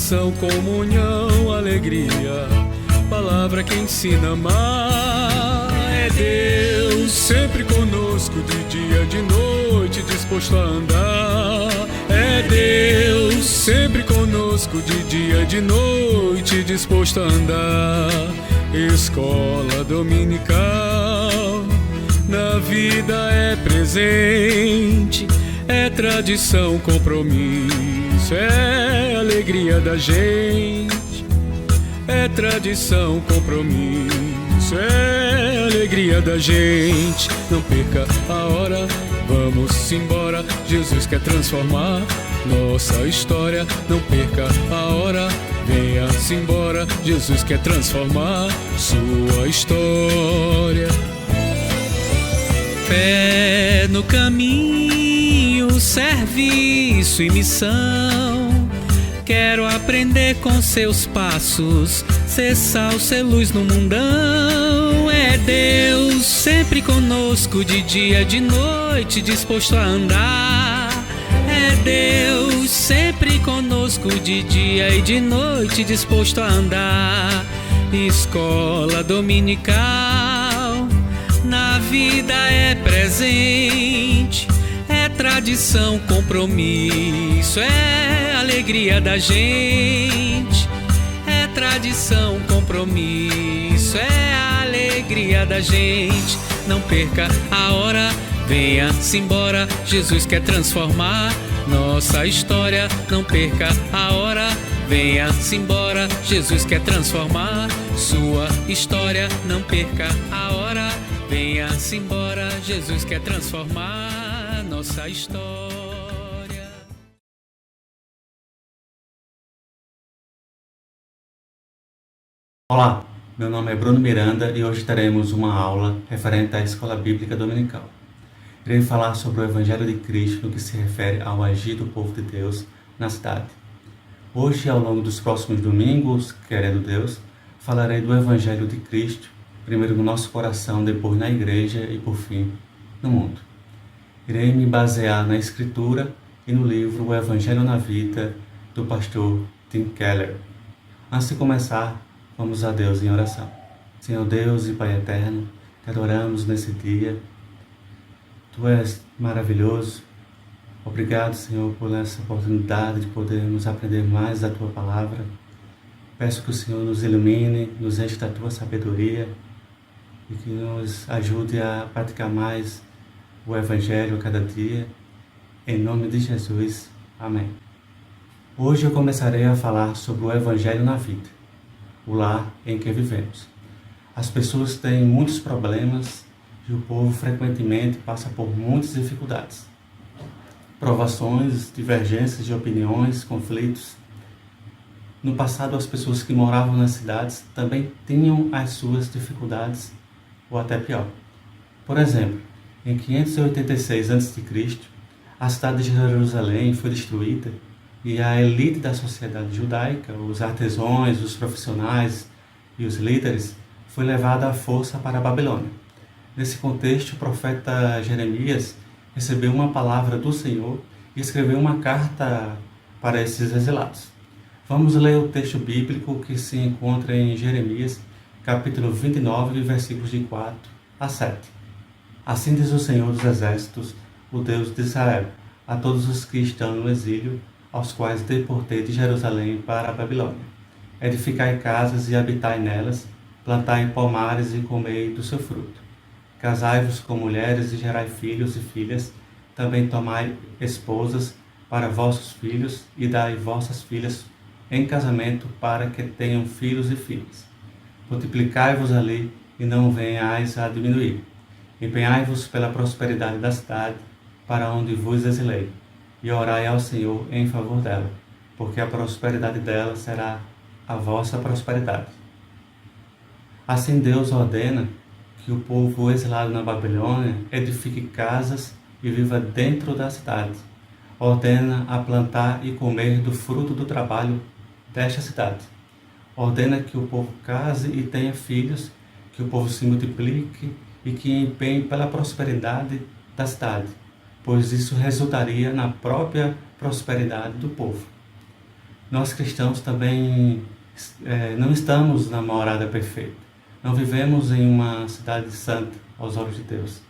coração, comunhão, alegria, palavra que ensina a amar. É Deus sempre conosco, de dia, de noite, disposto a andar. É Deus sempre conosco, de dia, de noite, disposto a andar. Escola dominical, na vida é presente, é tradição, compromisso, é alegria da gente. É tradição, compromisso, é alegria da gente. Não perca a hora, vamos embora, Jesus quer transformar nossa história. Não perca a hora, venha-se embora, Jesus quer transformar sua história. Fé no caminho, serviço e missão. Quero aprender com seus passos, ser sal, ser luz no mundão. É Deus sempre conosco, de dia, de noite, disposto a andar. É Deus sempre conosco, de dia e de noite, disposto a andar. Escola dominical, na vida é presente, é tradição, compromisso, é alegria da gente. É tradição, compromisso, é alegria da gente. Não perca a hora, venha-se embora, Jesus quer transformar nossa história. Não perca a hora, venha-se embora, Jesus quer transformar sua história. Não perca a hora, venha-se embora, Jesus quer transformar nossa história. Olá, meu nome é Bruno Miranda e hoje teremos uma aula referente à Escola Bíblica Dominical. Irei falar sobre o Evangelho de Cristo no que se refere ao agir do povo de Deus na cidade. Hoje, ao longo dos próximos domingos, querendo Deus, falarei do Evangelho de Cristo, primeiro no nosso coração, depois na igreja e, por fim, no mundo. Irei me basear na Escritura e no livro O Evangelho na Vida, do pastor Tim Keller. Antes de começar, vamos a Deus em oração. Senhor Deus e Pai eterno, te adoramos nesse dia. Tu és maravilhoso. Obrigado, Senhor, por essa oportunidade de podermos aprender mais da Tua Palavra. Peço que o Senhor nos ilumine, nos enche da Tua sabedoria e que nos ajude a praticar mais o Evangelho a cada dia. Em nome de Jesus. Amém. Hoje eu começarei a falar sobre o Evangelho na vida, o lar em que vivemos. As pessoas têm muitos problemas e o povo frequentemente passa por muitas dificuldades. Provações, divergências de opiniões, conflitos. No passado, as pessoas que moravam nas cidades também tinham as suas dificuldades, ou até pior. Por exemplo, em 586 a.C., a cidade de Jerusalém foi destruída e a elite da sociedade judaica, os artesãos, os profissionais e os líderes, foi levada à força para a Babilônia. Nesse contexto, o profeta Jeremias recebeu uma palavra do Senhor e escreveu uma carta para esses exilados. Vamos ler o texto bíblico que se encontra em Jeremias, capítulo 29, versículos de 4 a 7. Assim diz o Senhor dos Exércitos, o Deus de Israel, a todos os que estão no exílio, aos quais deportei de Jerusalém para a Babilônia. Edificai casas e habitai nelas, plantai pomares e comei do seu fruto. Casai-vos com mulheres e gerai filhos e filhas, também tomai esposas para vossos filhos e dai vossas filhas em casamento para que tenham filhos e filhas. Multiplicai-vos ali e não venhais a diminuir. Empenhai-vos pela prosperidade da cidade, para onde vos exilei, e orai ao Senhor em favor dela, porque a prosperidade dela será a vossa prosperidade. Assim Deus ordena que o povo exilado na Babilônia edifique casas e viva dentro da cidade. Ordena a plantar e comer do fruto do trabalho desta cidade. Ordena que o povo case e tenha filhos, que o povo se multiplique e que empenhe pela prosperidade da cidade, pois isso resultaria na própria prosperidade do povo. Nós cristãos também não estamos na morada perfeita. Não vivemos em uma cidade santa aos olhos de Deus.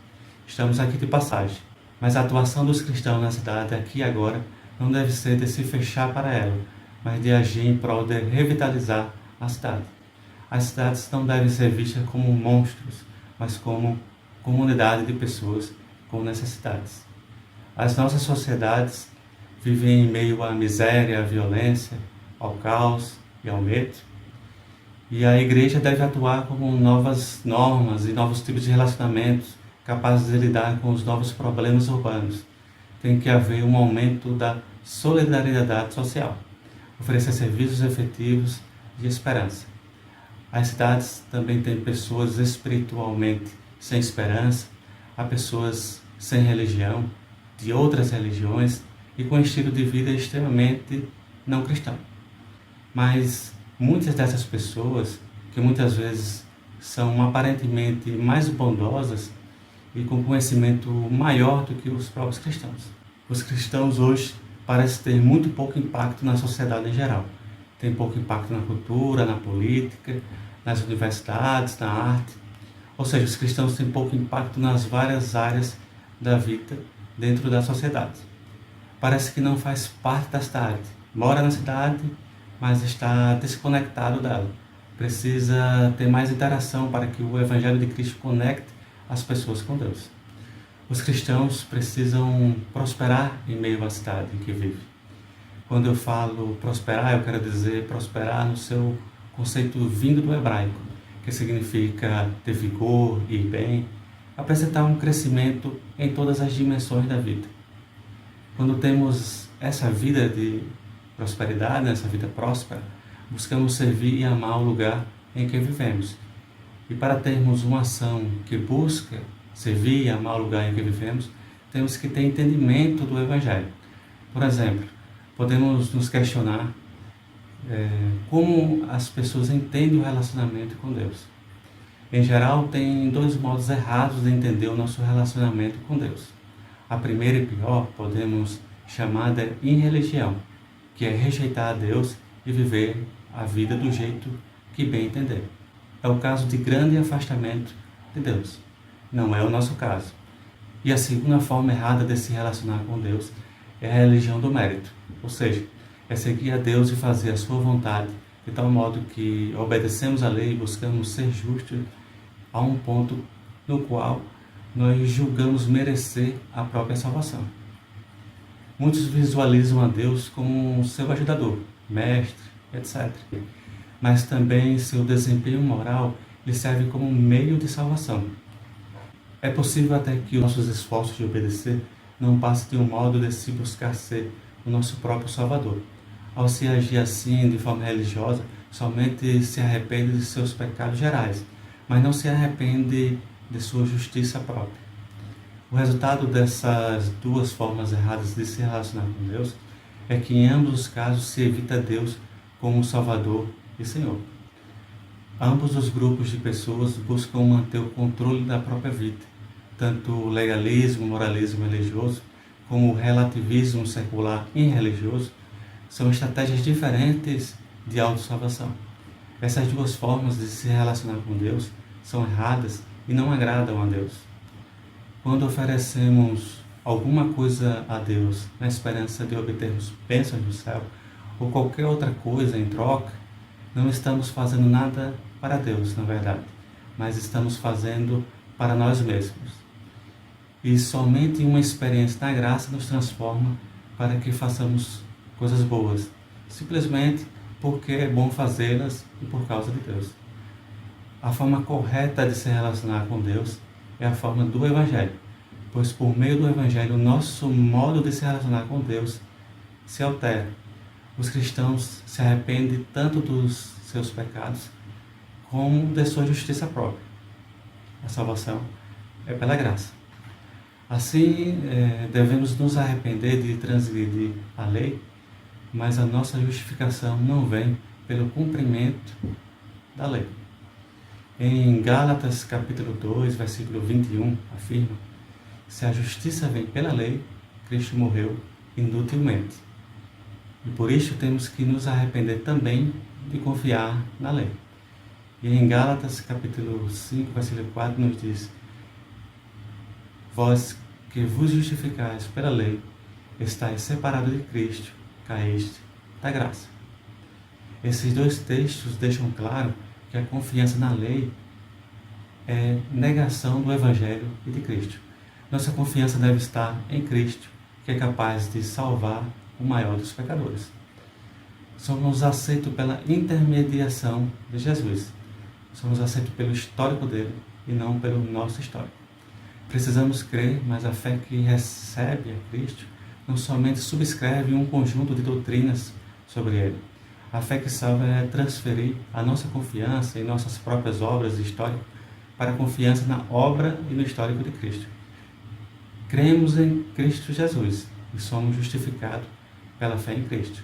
Estamos aqui de passagem. Mas a atuação dos cristãos na cidade aqui e agora não deve ser de se fechar para ela, mas de agir em prol de revitalizar a cidade. As cidades não devem ser vistas como monstros, mas como comunidade de pessoas com necessidades. As nossas sociedades vivem em meio à miséria, à violência, ao caos e ao medo. E a igreja deve atuar como novas normas e novos tipos de relacionamentos capazes de lidar com os novos problemas urbanos. Tem que haver um aumento da solidariedade social, oferecer serviços efetivos de esperança. As cidades também têm pessoas espiritualmente sem esperança, há pessoas sem religião, de outras religiões e com estilo de vida extremamente não cristão. Mas muitas dessas pessoas, que muitas vezes são aparentemente mais bondosas e com conhecimento maior do que os próprios cristãos. Os cristãos hoje parecem ter muito pouco impacto na sociedade em geral. Tem pouco impacto na cultura, na política, nas universidades, na arte. Ou seja, os cristãos têm pouco impacto nas várias áreas da vida dentro da sociedade. Parece que não faz parte da cidade. Mora na cidade, mas está desconectado dela. Precisa ter mais interação para que o Evangelho de Cristo conecte as pessoas com Deus. Os cristãos precisam prosperar em meio à cidade em que vive. Quando eu falo prosperar, eu quero dizer prosperar no seu conceito vindo do hebraico, que significa ter vigor e bem, apresentar um crescimento em todas as dimensões da vida. Quando temos essa vida de prosperidade, essa vida próspera, buscamos servir e amar o lugar em que vivemos. E para termos uma ação que busca servir e amar o lugar em que vivemos, temos que ter entendimento do Evangelho. Por exemplo, podemos nos questionar como as pessoas entendem o relacionamento com Deus. Em geral, tem dois modos errados de entender o nosso relacionamento com Deus. A primeira e pior podemos chamar de irreligião, que é rejeitar a Deus e viver a vida do jeito que bem entender. É o caso de grande afastamento de Deus. Não é o nosso caso. E a segunda forma errada de se relacionar com Deus é a religião do mérito. Ou seja, é seguir a Deus e fazer a sua vontade, de tal modo que obedecemos a lei e buscamos ser justos a um ponto no qual nós julgamos merecer a própria salvação. Muitos visualizam a Deus como seu ajudador, mestre, etc. Mas também seu desempenho moral lhe serve como meio de salvação. É possível até que os nossos esforços de obedecer não passem de um modo de se buscar ser o nosso próprio Salvador. Ao se agir assim de forma religiosa, somente se arrepende de seus pecados gerais, mas não se arrepende de sua justiça própria. O resultado dessas duas formas erradas de se relacionar com Deus é que em ambos os casos se evita Deus como Salvador e Senhor. Ambos os grupos de pessoas buscam manter o controle da própria vida, tanto o legalismo, moralismo religioso, como o relativismo secular e religioso, são estratégias diferentes de autossalvação. Essas duas formas de se relacionar com Deus são erradas e não agradam a Deus. Quando oferecemos alguma coisa a Deus na esperança de obtermos bênçãos do céu, ou qualquer outra coisa em troca, não estamos fazendo nada para Deus, na verdade, mas estamos fazendo para nós mesmos. E somente uma experiência da graça nos transforma para que façamos coisas boas, simplesmente porque é bom fazê-las e por causa de Deus. A forma correta de se relacionar com Deus é a forma do Evangelho, pois por meio do Evangelho o nosso modo de se relacionar com Deus se altera. Os cristãos se arrependem tanto dos seus pecados como de sua justiça própria. A salvação é pela graça. Assim, devemos nos arrepender de transgredir a lei, mas a nossa justificação não vem pelo cumprimento da lei. Em Gálatas capítulo 2, versículo 21, afirma: se a justiça vem pela lei, Cristo morreu inutilmente. E por isso temos que nos arrepender também de confiar na lei. E em Gálatas capítulo 5, versículo 4 nos diz: vós que vos justificais pela lei, estáis separados de Cristo, caíste da graça. Esses dois textos deixam claro que a confiança na lei é negação do Evangelho e de Cristo. Nossa confiança deve estar em Cristo, que é capaz de salvar o maior dos pecadores. Somos aceitos pela intermediação de Jesus. Somos aceitos pelo histórico dele e não pelo nosso histórico. Precisamos crer, mas a fé que recebe a Cristo não somente subscreve um conjunto de doutrinas sobre ele. A fé que salva é transferir a nossa confiança em nossas próprias obras históricas para a confiança na obra e no histórico de Cristo. Cremos em Cristo Jesus e somos justificados pela fé em Cristo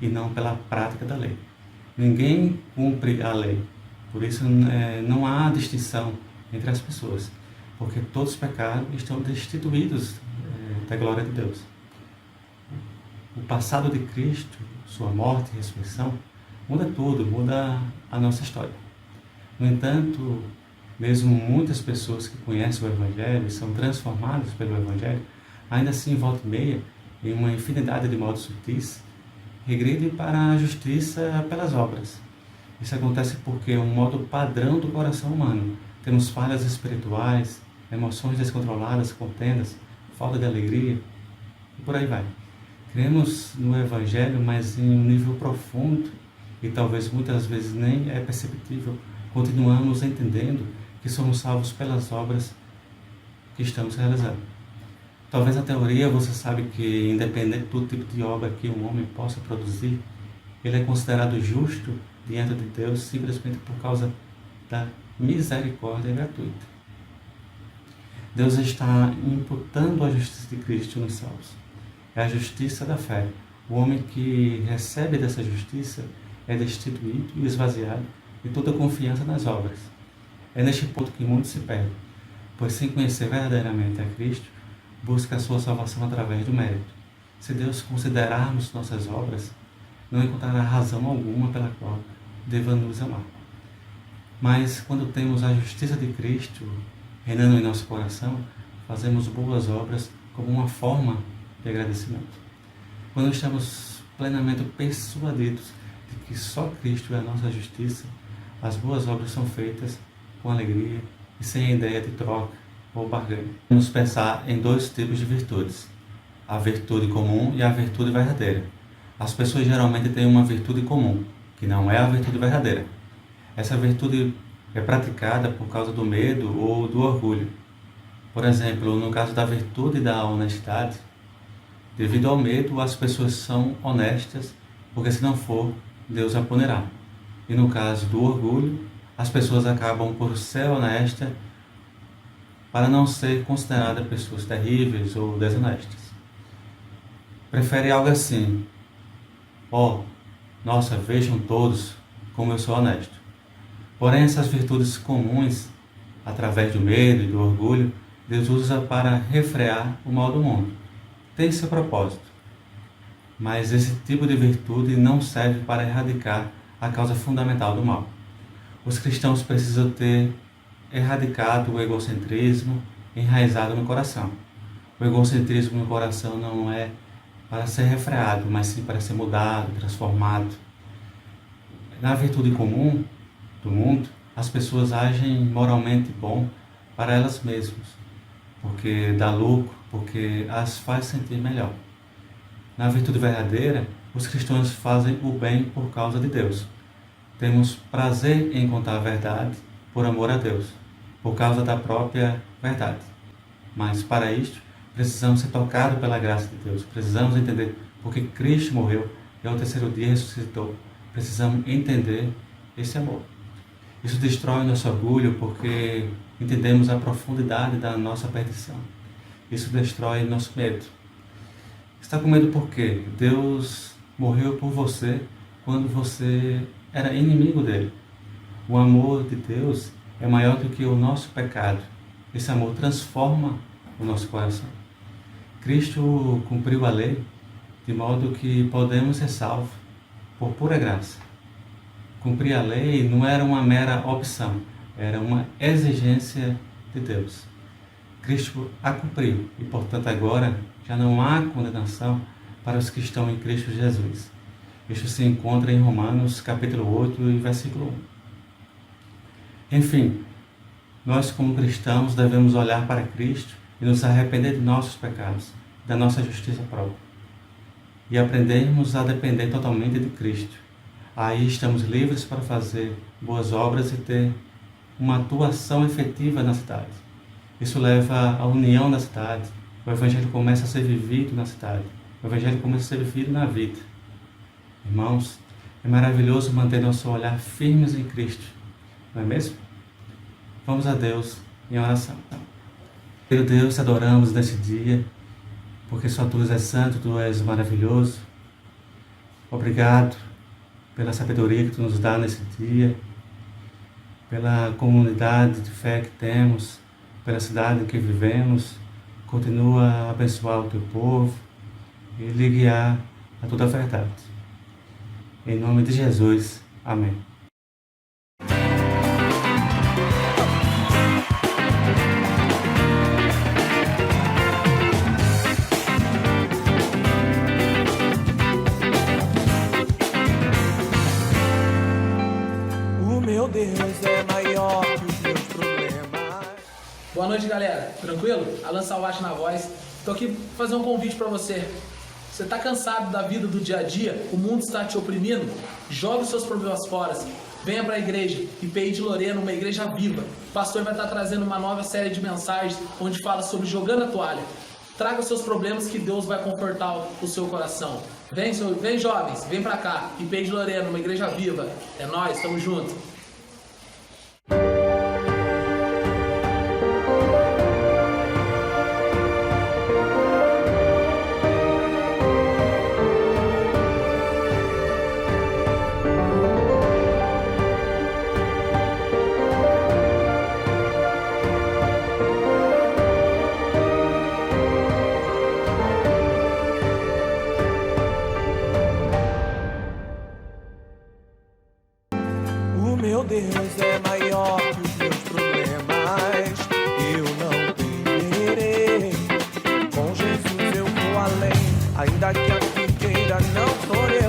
e não pela prática da lei. Ninguém cumpre a lei, por isso não há distinção entre as pessoas, porque todos os pecados estão destituídos da glória de Deus. O passado de Cristo, sua morte e ressurreição, muda tudo, muda a nossa história. No entanto, mesmo muitas pessoas que conhecem o Evangelho e são transformadas pelo Evangelho, ainda assim, volta e meia, em uma infinidade de modos sutis, regridem para a justiça pelas obras. Isso acontece porque é um modo padrão do coração humano. Temos falhas espirituais, emoções descontroladas, contendas, falta de alegria, e por aí vai. Cremos no Evangelho, mas em um nível profundo, e talvez muitas vezes nem é perceptível, continuamos entendendo que somos salvos pelas obras que estamos realizando. Talvez na teoria você sabe que, independente do tipo de obra que um homem possa produzir, ele é considerado justo diante de Deus simplesmente por causa da misericórdia gratuita. Deus está imputando a justiça de Cristo nos salvos. É a justiça da fé. O homem que recebe dessa justiça é destituído e esvaziado de toda confiança nas obras. É neste ponto que muitos se perdem, pois sem conhecer verdadeiramente a Cristo, busca a sua salvação através do mérito. Se Deus considerarmos nossas obras, não encontrará razão alguma pela qual deva nos amar. Mas quando temos a justiça de Cristo reinando em nosso coração, fazemos boas obras como uma forma de agradecimento. Quando estamos plenamente persuadidos de que só Cristo é a nossa justiça, as boas obras são feitas com alegria e sem a ideia de troca ou barganha. Vamos pensar em dois tipos de virtudes: a virtude comum e a virtude verdadeira. As pessoas geralmente têm uma virtude comum, que não é a virtude verdadeira. Essa virtude é praticada por causa do medo ou do orgulho. Por exemplo, no caso da virtude da honestidade, devido ao medo, as pessoas são honestas, porque se não for, Deus a punirá. E no caso do orgulho, as pessoas acabam por ser honestas para não ser consideradas pessoas terríveis ou desonestas. Prefere algo assim: nossa, vejam todos como eu sou honesto. Porém, essas virtudes comuns, através do medo e do orgulho, Deus usa para refrear o mal do mundo. Tem seu propósito. Mas esse tipo de virtude não serve para erradicar a causa fundamental do mal. Os cristãos precisam ter erradicado o egocentrismo enraizado no coração. O egocentrismo no coração não é para ser refreado, mas sim para ser mudado, transformado. Na virtude comum do mundo, as pessoas agem moralmente bom para elas mesmas, porque dá lucro, porque as faz sentir melhor. Na virtude verdadeira, os cristãos fazem o bem por causa de Deus. Temos prazer em contar a verdade por amor a Deus, por causa da própria verdade. Mas para isto, precisamos ser tocados pela graça de Deus. Precisamos entender porque Cristo morreu e ao terceiro dia ressuscitou. Precisamos entender esse amor. Isso destrói nosso orgulho porque entendemos a profundidade da nossa perdição. Isso destrói nosso medo. Está com medo por quê? Deus morreu por você quando você era inimigo dele. O amor de Deus é maior do que o nosso pecado. Esse amor transforma o nosso coração. Cristo cumpriu a lei de modo que podemos ser salvos por pura graça. Cumprir a lei não era uma mera opção, era uma exigência de Deus. Cristo a cumpriu e, portanto, agora já não há condenação para os que estão em Cristo Jesus. Isso se encontra em Romanos capítulo 8 e versículo 1. Enfim, nós como cristãos devemos olhar para Cristo e nos arrepender de nossos pecados, da nossa justiça própria, e aprendermos a depender totalmente de Cristo. Aí estamos livres para fazer boas obras e ter uma atuação efetiva na cidade. Isso leva à união da cidade. O Evangelho começa a ser vivido na cidade. O Evangelho começa a ser vivido na vida. Irmãos, é maravilhoso manter nosso olhar firmes em Cristo, não é mesmo? Vamos a Deus em oração. Querido Deus, te adoramos nesse dia, porque só Tu és santo, Tu és maravilhoso. Obrigado pela sabedoria que Tu nos dá nesse dia, pela comunidade de fé que temos, pela cidade em que vivemos. Continua a abençoar o Teu povo e lhe guiar a toda a verdade. Em nome de Jesus. Amém. O meu Deus é maior que os meus problemas. Boa noite, galera. Tranquilo? Alan Salvati na voz. Tô aqui pra fazer um convite pra você. Você tá cansado da vida do dia a dia? O mundo está te oprimindo? Jogue os seus problemas fora. Venha pra igreja, IPI de Lorena, uma igreja viva. O pastor vai estar trazendo uma nova série de mensagens onde fala sobre jogando a toalha. Traga os seus problemas que Deus vai confortar o seu coração. Vem jovens, vem pra cá. IPI de Lorena, uma igreja viva. É nóis, tamo junto. O meu Deus é maior que os meus problemas. Eu não temerei. Com Jesus eu vou além. Ainda que a figueira não floresça.